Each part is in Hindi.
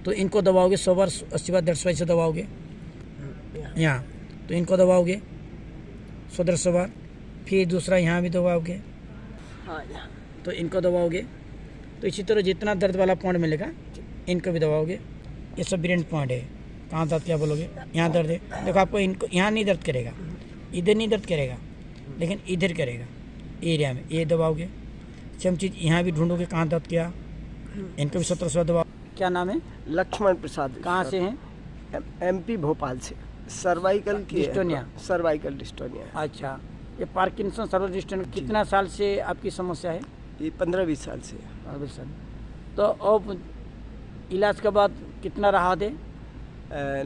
तो इनको दबाओगे 100 बार, 80 बार, 150 बार से दबाओगे यहाँ, तो इनको दबाओगे 100 बार, फिर दूसरा यहाँ भी दबाओगे, तो इनको दबाओगे। तो इसी तरह जितना दर्द वाला पॉइंट मिलेगा इनको भी दबाओगे। ये सब ब्रेन पॉइंट है। कहाँ दर्द क्या बोलोगे, यहाँ दर्द है, देखो आपको इनको यहाँ नहीं दर्द करेगा, इधर नहीं दर्द करेगा, लेकिन इधर करेगा एरिया में, ये दबाओगे। सेम चीज़ यहाँ भी ढूंढोगे कहाँ दर्द किया, इनको भी 17 बार दबाओ। क्या नाम है? लक्ष्मण प्रसाद। कहाँ से हैं? MP भोपाल से। सर्वाइकल की डिस्टोनिया। Cervical dystonia. अच्छा, ये पार्किंसन सर्वाइकल डिस्टोनिया कितना साल से आपकी समस्या है? ये 15-20 साल से। 20 साल। तो अब इलाज के बाद कितना राहत है?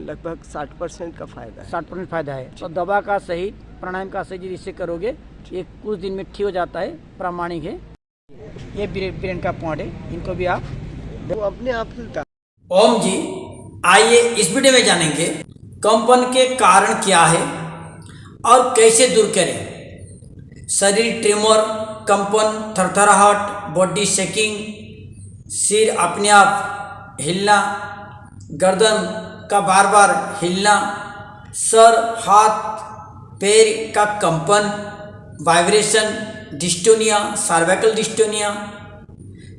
लगभग 60% का फ़ायदा है। 60% फ़ायदा है। तो दवा का सही, प्राणायाम का सही जिससे करोगे ये कुछ दिन में ठीक हो जाता है, प्रामाणिक है। ये ब्रेन का पॉइंट है, इनको भी आप वो अपने आप खुलता। ओम जी, आइए इस वीडियो में जानेंगे कंपन के कारण क्या है और कैसे दूर करें। शरीर ट्रेमर, कंपन, थरथराहट, बॉडी शेकिंग, सिर अपने आप हिलना, गर्दन का बार बार हिलना, सर, हाथ, पैर का कंपन, वाइब्रेशन, डिस्टोनिया, सर्वाइकल डिस्टोनिया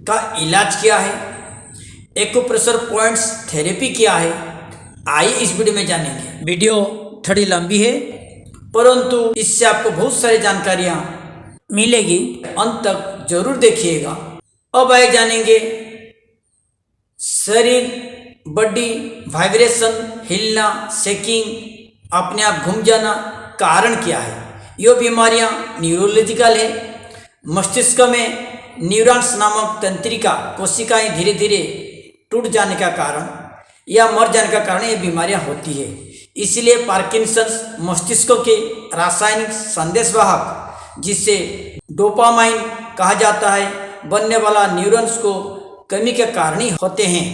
का इलाज क्या है, एक्यूप्रेशर पॉइंट्स थेरेपी क्या है, आइए इस वीडियो में जानेंगे। वीडियो थोड़ी लंबी है परंतु इससे आपको बहुत सारी जानकारियाँ मिलेगी, अंत तक जरूर देखिएगा। अब आइए जानेंगे शरीर, बॉडी, वाइब्रेशन, हिलना, शेकिंग, अपने आप घूम जाना, कारण क्या है। ये बीमारियां न्यूरोलॉजिकल है। मस्तिष्क में न्यूरॉन्स नामक तंत्रिका कोशिकाएं धीरे धीरे टूट जाने का कारण या मर जाने का कारण ये बीमारियां होती है। इसलिए पार्किंसंस मस्तिष्क के रासायनिक संदेशवाहक, जिसे डोपामाइन कहा जाता है, बनने वाला न्यूरॉन्स को कमी के कारण ही होते हैं।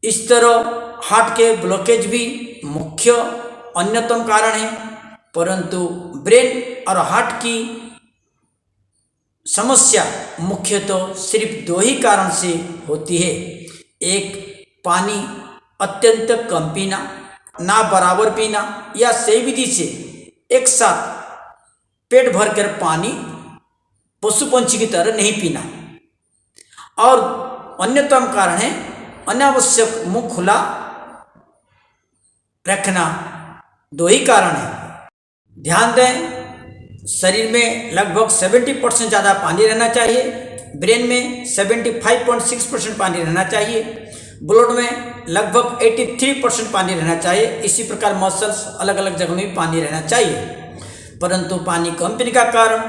इस तरह हार्ट के ब्लॉकेज भी मुख्य अन्यतम कारण है, परंतु ब्रेन और हार्ट की समस्या मुख्यतः सिर्फ 2 ही कारण से होती है। एक, पानी अत्यंत कम पीना, ना बराबर पीना या सही विधि से एक साथ पेट भरकर पानी पशु पंछी की तरह नहीं पीना। और अन्यतम कारण है अनावश्यक मुंह खुला रखना। 2 ही कारण है। ध्यान दें, शरीर में लगभग 70% ज़्यादा पानी रहना चाहिए, ब्रेन में 75.6% पानी रहना चाहिए, ब्लड में लगभग 83% पानी रहना चाहिए। इसी प्रकार मसल्स अलग अलग जगह में भी पानी रहना चाहिए। परंतु पानी कम पीने का कारण,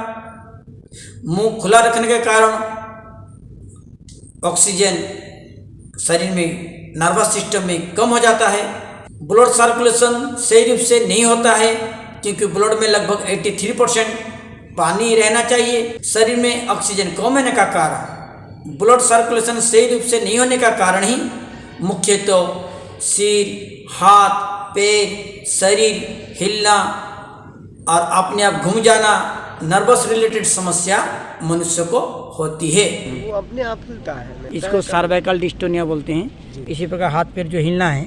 मुंह खुला रखने के कारण ऑक्सीजन शरीर में, नर्वस सिस्टम में कम हो जाता है। ब्लड सर्कुलेशन सही रूप से नहीं होता है क्योंकि ब्लड में लगभग 83% पानी रहना चाहिए। शरीर में ऑक्सीजन कम होने का कारण, ब्लड सर्कुलेशन सही रूप से नहीं होने का कारण ही मुख्यतः सिर, हाथ, पैर, शरीर हिलना और अपने आप घूम जाना, नर्वस रिलेटेड समस्या मनुष्य को होती है। वो अपने आप खुलता है। इसको सर्वाइकल डिस्टोनिया बोलते हैं। इसी प्रकार हाथ पैर जो हिलना है,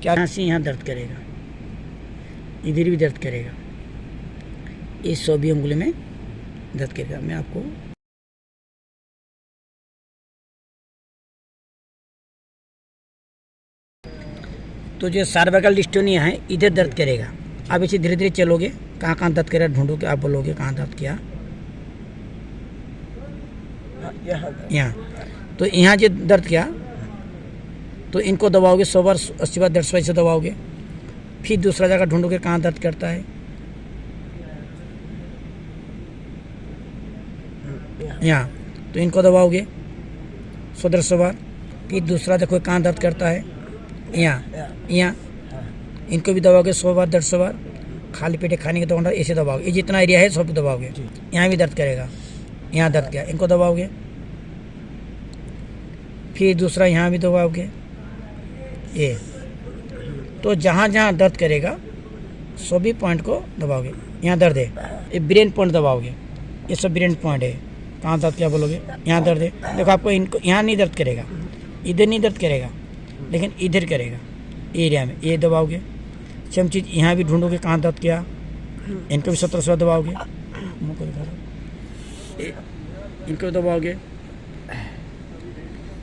क्या यहाँ से यहाँ दर्द करेगा, इधर भी दर्द करेगा, इस 100 अंगुली में दर्द करेगा। मैं आपको तो जो सर्वाइकल डिस्टोनिया है इधर दर्द करेगा। आप इसे धीरे धीरे चलोगे, कहाँ कहाँ दर्द करेगा ढूंढोगे, आप बोलोगे कहाँ दर्द किया, यहाँ। तो यहाँ जो दर्द किया तो इनको दबाओगे 100 बार, 80 बार, 150 बार से दबाओगे। फिर दूसरा जगह ढूंढोगे कहाँ दर्द करता है, यहाँ। तो इनको दबाओगे 100 बार। फिर दूसरा देखो कहाँ दर्द करता है, यहाँ। इनको भी दबाओगे 100 बार, 150 बार। खाली पेटे खाने के दौरान ऐसे दबाओगे, ये जितना एरिया है सब दबाओगे। यहाँ भी दर्द करेगा, यहाँ दर्द किया, इनको दबाओगे। फिर दूसरा यहाँ भी दबाओगे, ये। तो जहाँ जहाँ दर्द करेगा सभी पॉइंट को दबाओगे। यहाँ दर्द है, ये ब्रेन पॉइंट दबाओगे, ये सब ब्रेन पॉइंट है। कहाँ दर्द क्या बोलोगे, यहाँ दर्द है, देखो आपको इनको यहाँ नहीं दर्द करेगा, इधर नहीं दर्द करेगा, लेकिन इधर करेगा एरिया में। ये दबाओगे, सेम चीज़ यहाँ भी ढूंढोगे कहाँ दर्द किया, इनको भी 17 दबाओगे, मुँह को दिखा दो, इनको दबाओगे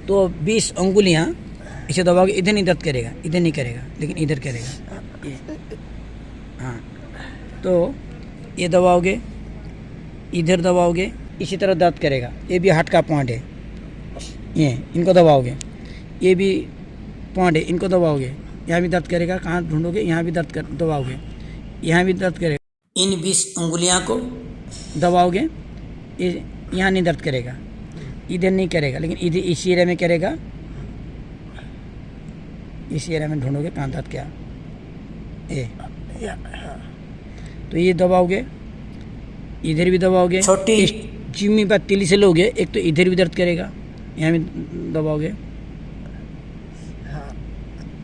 तो 20 अंगुलियाँ इसे दबाओगे, इधर नहीं दर्द करेगा, इधर नहीं करेगा, लेकिन इधर करेगा ये। हाँ, तो ये दबाओगे, इधर दबाओगे, इसी तरह दर्द करेगा। ये भी हार्ट का पॉइंट है, ये इनको दबाओगे, ये भी पॉइंट है, इनको दबाओगे, यहाँ भी दर्द करेगा, कहाँ ढूंढोगे, यहाँ भी दर्द कर दबाओगे, यहाँ भी दर्द करेगा। इन 20 अंगुलियाँ को दबाओगे, ये यहाँ नहीं दर्द करेगा, इधर नहीं करेगा, लेकिन इधर इसी एरिया में करेगा, इसी एरिया में ढूंढोगे कहाँ दर्द क्या ये। तो ये दबाओगे, इधर भी दबाओगे, छोटी जिम्मी पर तिली से लोगे, एक तो इधर भी दर्द करेगा, यहाँ भी दबाओगे,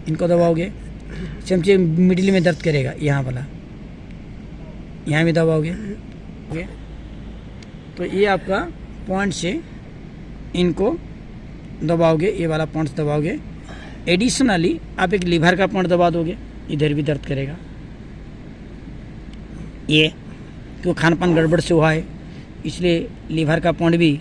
इनको दबाओगे, समझे मिडिल में दर्द करेगा, यहाँ वाला, यहाँ भी दबाओगे। तो ये आपका पॉइंट से इनको दबाओगे, ये वाला पॉइंट दबाओगे। एडिशनली आप एक लीवर का पॉइंट दबा दोगे, इधर भी दर्द करेगा, ये क्यों खान पान गड़बड़ से हुआ है, इसलिए लीवर का पॉइंट भी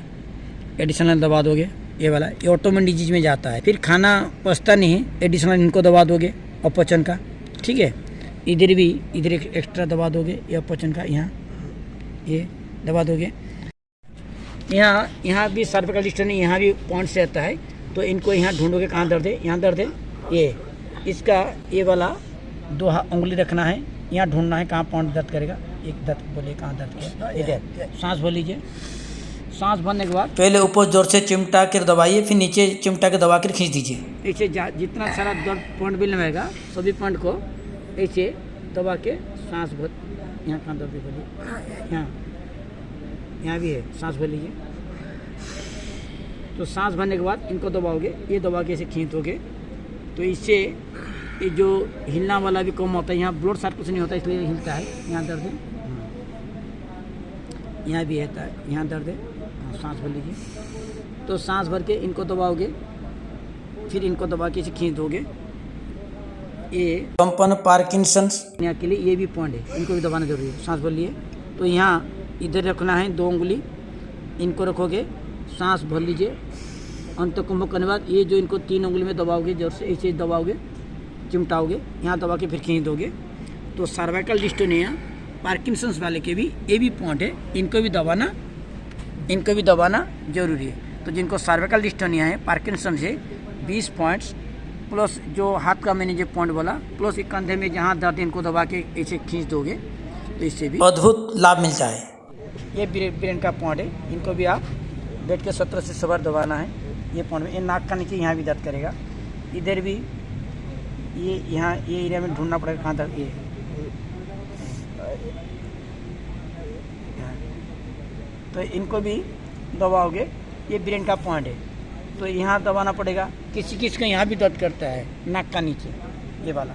एडिशनल दबा दोगे, ये वाला। ये ऑटोमेन डिजीज में जाता है। फिर खाना पचता नहीं, एडिशनल इनको दबा दोगे, अपचन का, ठीक है। इधर भी, इधर एक एक्स्ट्रा दबा दोगे, ये अपचन का, यहाँ ये दबा दोगे। यहाँ भी सर्विकल डिस्टर्ब, यहाँ भी पॉइंट से आता है, तो इनको यहाँ ढूंढोगे कहाँ दर्द है, यहाँ दर्द है, ये इसका ये वाला 2 उंगली रखना है, यहाँ ढूंढना है कहाँ पॉइंट दर्द करेगा। एक दर्द बोलिए कहाँ दर्द किया, इधर। सांस भर लीजिए, सांस भरने के बाद पहले ऊपर जोर से चिमटा कर दबाइए, फिर नीचे चिमटा के दबा कर खींच दीजिए। ऐसे जितना सारा दर्द पॉइंट भी लगेगा, सभी पॉइंट को ऐसे दबा के सांस भर। यहाँ कहाँ दर्द बोलिए, यहाँ भी है, सांस भर लीजिए। तो सांस भरने के बाद इनको दबाओगे, ये दबा के ऐसे खींच दोगे, तो इससे ये जो हिलना वाला भी कम होता है, यहाँ ब्लड सर्कुलेशन नहीं होता इसलिए हिलता है। यहाँ दर्द है, यहाँ भी रहता है, यहाँ दर्द है। सांस भर लीजिए। तो सांस भर के इनको दबाओगे, फिर इनको दबा के इसे खींच दोगे। ये कंपन पार्किंसंस के लिए ये भी पॉइंट है, इनको भी दबाना जरूरी है। सांस भर लिए, तो यहाँ इधर रखना है 2 उंगली, इनको रखोगे, सांस भर लीजिए। अंत कुंभ करने बाद ये जो इनको 3 उंगली में दबाओगे, जोर से ऐसे दबाओगे, चिमटाओगे, यहाँ दबा के फिर खींच दोगे। तो सर्वाइकल डिस्टोनिया पार्किंसंस वाले के भी ये भी पॉइंट है, इनको भी दबाना जरूरी है। तो जिनको सर्वाइकल डिस्टोनिया है, पार्किंसंस है, 20 पॉइंट्स प्लस जो हाथ का मैंने जो पॉइंट बोला, प्लस एक कंधे में जहाँ दर्द इनको दबा के ऐसे खींच दोगे, तो इससे भी अद्भुत लाभ मिलता है। ये ब्रेन का पॉइंट है, इनको भी आप बैठ के 17 से 100 बार दबाना है। ये पॉइंट में, ये नाक का नीचे यहाँ भी दर्द करेगा, इधर भी, ये यहाँ ये एरिया में ढूंढना पड़ेगा कहाँ दर्द। ये तो इनको भी दबाओगे, ये ब्रेन का पॉइंट है, तो यहाँ दबाना पड़ेगा। किसी किसी का यहाँ भी दर्द करता है, नाक का नीचे, ये वाला।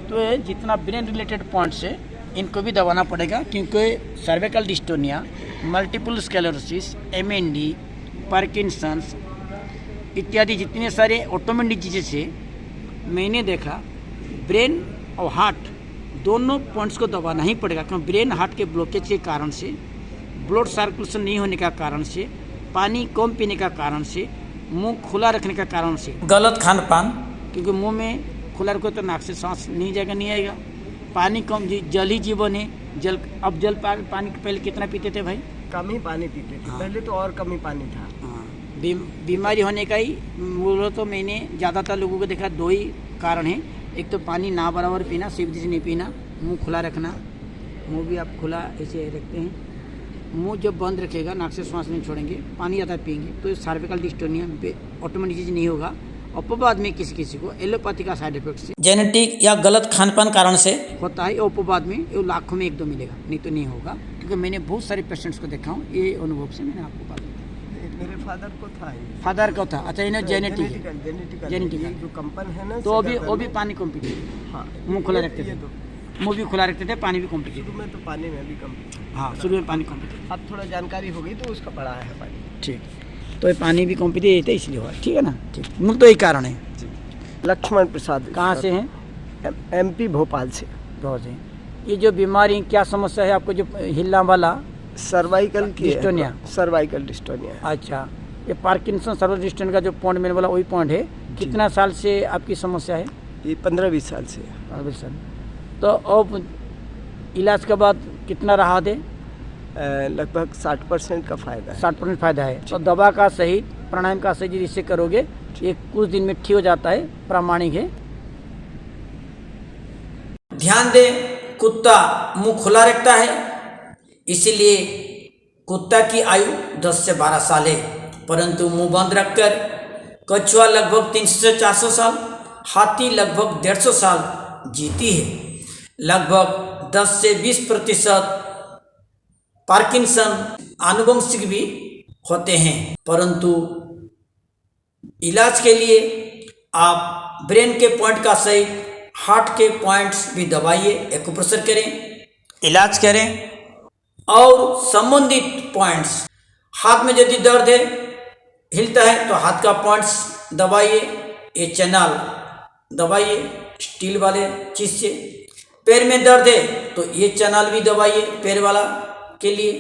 तो ये जितना ब्रेन रिलेटेड पॉइंट्स है, इनको भी दबाना पड़ेगा, क्योंकि cervical dystonia, multiple sclerosis, MND, Parkinson's इत्यादि जितने सारे ऑटोमेन डिजीजेस है, मैंने देखा ब्रेन और हार्ट दोनों पॉइंट्स को दबाना ही पड़ेगा। क्योंकि ब्रेन हार्ट के ब्लॉकेज के कारण से, ब्लड सर्कुलेशन नहीं होने का कारण से, पानी कम पीने का कारण से, मुंह खुला रखने का कारण से, गलत खान पान, क्योंकि मुंह में खुला रखो तो नाक से सांस नहीं जाएगा, नहीं आएगा। पानी कम, जल ही जीवन है, जल। अब पानी पहले कितना पीते थे भाई? कम ही पानी पीते थे। पहले तो और कम ही पानी था। बीमारी होने का ही बोलो तो मैंने ज़्यादातर लोगों को देखा 2 ही कारण है। एक तो पानी ना बराबर पीना, सीधी से नहीं पीना, मुंह खुला रखना। मुंह भी आप खुला ऐसे रखते हैं, मुंह जब बंद रखेगा, नाक से सांस नहीं छोड़ेंगे, पानी ज़्यादा पिएंगे, तो सर्वाइकल डिस्टोनिया ऑटोमेन डिजीज नहीं होगा। अपवाद में किसी को एलोपैथी का साइड इफेक्ट से, जेनेटिक या गलत खान पान कारण से होता है। अपवाद में ये लाखों में 1-2 मिलेगा, नहीं तो नहीं होगा। क्योंकि मैंने बहुत सारे पेशेंट्स को देखा हूँ, ये अनुभव से मैंने आपको बात बताई। मेरे फादर को था, फादर को था। अच्छा, इन्हें जेनेटिक जो कंपन है ना, तो वो भी पानी कम पीते थे। हाँ, मुँह खुला रखते थे, मुँह भी खुला रखते थे, पानी भी कम पीते थे। शुरू में तो पानी में भी कम। हाँ, शुरू में पानी कम पीते थे। अब थोड़ा जानकारी हो गई तो उसका बढ़ा है पानी। ठीक। तो ये पानी भी कम पीते थे इसलिए हुआ, ठीक है ना। ठीक, मूल तो यही कारण है। लक्ष्मण प्रसाद। कहाँ से हैं? MP भोपाल से। बहुत है। ये जो बीमारी क्या समस्या है आपको, जो हिलना वाला? सर्वाइकल की डिस्टोनिया। Cervical dystonia. अच्छा, ये पार्किंसन सर्वाइकल डिस्टोनिया का जो पॉइंट मैंने बोला वही पॉइंट है। कितना साल से आपकी समस्या है? ये 15-20 साल से। 15-20 साल। तो अब इलाज के बाद कितना राहत है? लगभग 60% का फायदा है। 60% फायदा है। तो दवा का सही, प्राणायाम का सही जिससे करोगे ये कुछ दिन में ठीक हो जाता है, प्रामाणिक है। ध्यान दें, कुत्ता मुंह खुला रखता है, इसलिए कुत्ता की आयु 10 से 12 साल है, परंतु मुंह बंद रखकर कछुआ लगभग 300 से 400 साल, हाथी लगभग 150 साल जीती है। लगभग 10 से 20% पार्किंसन आनुवंशिक भी होते हैं, परंतु इलाज के लिए आप ब्रेन के पॉइंट का सही, हार्ट के पॉइंट्स भी दबाइए, एक्यूप्रेशर करें, इलाज करें और संबंधित पॉइंट्स, हाथ में यदि दर्द है, हिलता है तो हाथ का पॉइंट्स दबाइए, ये चैनल दबाइए स्टील वाले चीज़ से। पैर में दर्द है तो ये चैनल भी दबाइए पैर वाला के लिए,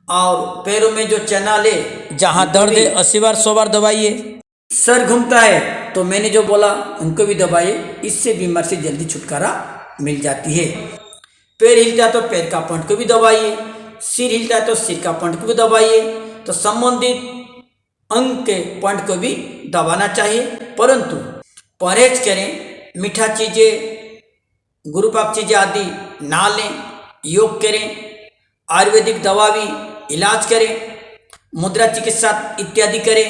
और पैरों में जो चैनल है जहाँ दर्द है 80 बार 100 बार दबाइए। सर घूमता है तो मैंने जो बोला उनको भी दबाइए, इससे बीमारी से जल्दी छुटकारा मिल जाती है। पैर हिलता है तो पैर का पॉइंट को भी दबाइए, सिर हिलता है तो सिर का पॉइंट को भी दबाइए। तो संबंधित अंग के पॉइंट को भी दबाना चाहिए, परंतु परहेज करें, मीठा चीज़ें, गुरुपाक चीज़ें आदि ना लें, योग करें, आयुर्वेदिक दवा भी इलाज करें, मुद्रा चिकित्सा इत्यादि करें।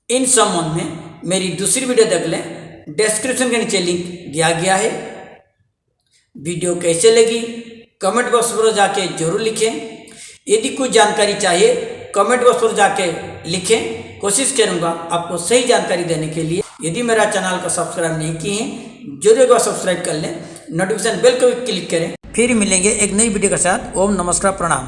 इन संबंध में मेरी दूसरी वीडियो देख लें, डिस्क्रिप्शन के नीचे लिंक दिया गया है। वीडियो कैसे लगी कमेंट बॉक्स पर जाके जरूर लिखें। यदि कोई जानकारी चाहिए कमेंट बॉक्स पर जाके लिखें, कोशिश करूँगा आपको सही जानकारी देने के लिए। यदि मेरा चैनल को सब्सक्राइब नहीं किए हैं जरूर एक बार सब्सक्राइब कर लें, नोटिफिकेशन बेल को भी क्लिक करें। फिर मिलेंगे एक नई वीडियो के साथ। ओम नमस्कार, प्रणाम।